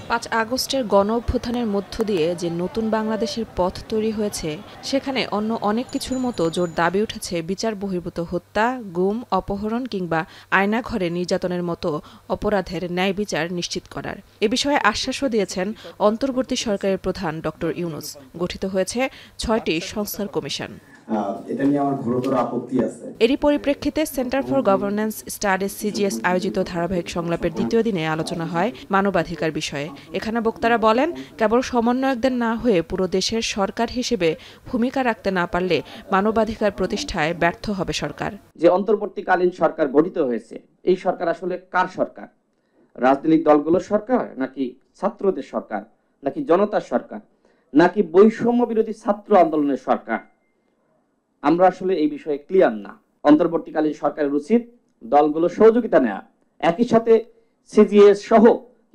5 আগস্টের গণ-অভ্যুত্থানের মধ্য দিয়ে যে নতুন বাংলাদেশের পথ তৈরি হয়েছে, সেখানে অন্য অনেক কিছুর মতো জোর দাবি উঠেছে বিচার বহির্ভূত হত্যা, গুম, অপহরণ কিংবা আয়নাঘরে নির্যাতনের মতো অপরাধের ন্যায় বিচার নিশ্চিত করার। এ বিষয়ে আশ্বাসও দিয়েছেন অন্তর্বর্তী সরকারের প্রধান ডক্টর ইউনূস। গঠিত হয়েছে 6টি সংস্কার কমিশন। এটা নিয়ে আমার ঘোরতর আপত্তি আছে। এরই পরিপ্রেক্ষিতে centre for governance studies CGS আয়োজিত ধারাবাহিক সংলাপের দ্বিতীয় দিনে আলোচনা হয় মানবাধিকার বিষয়ে। এখানে বক্তারা বলেন, কেবল সমন্বয়কদের না হয়ে পুরো দেশের সরকার হিসেবে ভূমিকা রাখতে না পারলে মানবাধিকার প্রতিষ্ঠায় ব্যর্থ হবে সরকার। যে অন্তর্বর্তীকালীন সরকার গঠিত হয়েছে, এই সরকার আসলে কার সরকার? রাজনৈতিক দলগুলোর সরকার, নাকি ছাত্রদের সরকার, নাকি জনতার সরকার, নাকি বৈষম্য বিরোধী ছাত্র আন্দোলনের সরকার? আমরা আসলে এই বিষয়ে ক্লিয়ার না। অন্তর্বর্তীকালীন সরকারের উচিত দলগুলো সহযোগিতা নেওয়া, একই সাথে সিজিএস সহ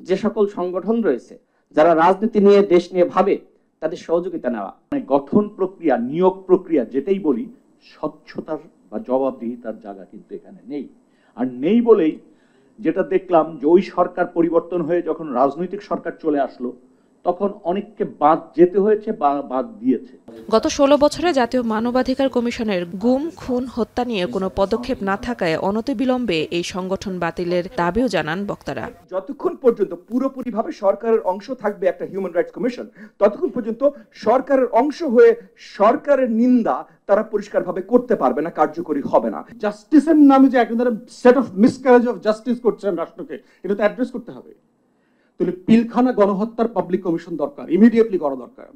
যে সকল সংগঠন রয়েছে যারা রাজনীতি নিয়ে দেশ নিয়ে ভাবে, তাদের সহযোগিতা নেওয়া। গঠন প্রক্রিয়া, নিয়োগ প্রক্রিয়া যেটাই বলি, স্বচ্ছতার বা জবাবদিহিতার জায়গা কিন্তু এখানে নেই। আর নেই বলেই যেটা দেখলাম যে ওই সরকার পরিবর্তন হয়ে যখন রাজনৈতিক সরকার চলে আসলো, তখন অনেককে বাদ যেতে হয়েছে বা বাদ দিয়েছে। গত 16 বছরে জাতীয় মানবাধিকার কমিশনের গুম, খুন, হত্যা নিয়ে কোনো পদক্ষেপ না থাকায় অনতিবিলম্বে এই সংগঠন বাতিলের দাবিও জানান বক্তারা। যতক্ষণ পর্যন্ত পুরোপুরিভাবে সরকারের অংশ থাকবে একটা হিউম্যান রাইটস কমিশন, ততক্ষণ পর্যন্ত সরকারের অংশ হয়ে সরকারের নিন্দা তারা পরিষ্কারভাবে করতে পারবে না, কার্যকরী হবে না। জাস্টিসের নামে যে একেবারে set of miscarriage of justice করছেন রাষ্ট্রকে, এটা তো অ্যাড্রেস করতে হবে। তাহলে পিলখানা গণহত্যার পাবলিক কমিশন দরকার, ইমিডিয়েটলি করা দরকার।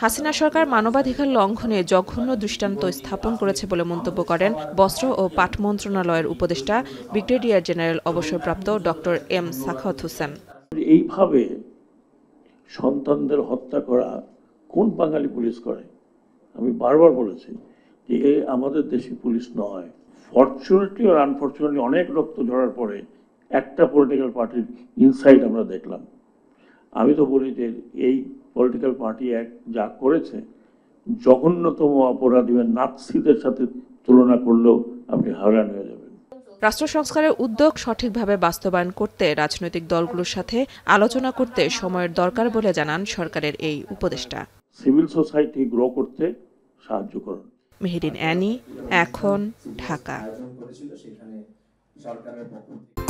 হাসিনা সরকার মানবাধিকার লঙ্ঘনে জঘন্য দৃষ্টান্ত স্থাপন করেছে বলে মন্তব্য করেন বস্ত্র ও পাট মন্ত্রণালয়ের উপদেষ্টা ব্রিগেডিয়ার জেনারেল অবসরপ্রাপ্ত ডক্টর এম সাখাওয়াত হোসেন। এইভাবে সন্তানদের হত্যা করা কোন বাঙালি পুলিশ করে? আমি বারবার বলেছি যে এ আমাদের দেশি পুলিশ নয়। ফরচুনেটলি আর আনফরচুনেটলি অনেক রক্ত ঝরার পরে একটা পলিটিক্যাল পার্টির ইনসাইড আমরা দেখলাম। আমি তো বলি যে এই পলিটিক্যাল পার্টি যা করেছে, জঘন্যতম অপরাধী নাৎসিদের সাথে তুলনা করলেও আপনি হায়রান হয়ে যাবেন। রাষ্ট্র সংস্কারের উদ্যোগ সঠিকভাবে বাস্তবায়ন করতে রাজনৈতিক দলগুলোর সাথে আলোচনা করতে সময়ের দরকার বলে জানান সরকারের এই উপদেষ্টা। সিভিল সোসাইটি গ্রো করতে সাহায্য করুন। মেহেরিন অ্যানি, এখন, ঢাকা।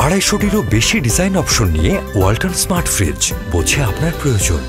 250-টিরও বেশি ডিজাইন অপশন নিয়ে ওয়ালটন স্মার্ট ফ্রিজ, বোঝে আপনার প্রয়োজন।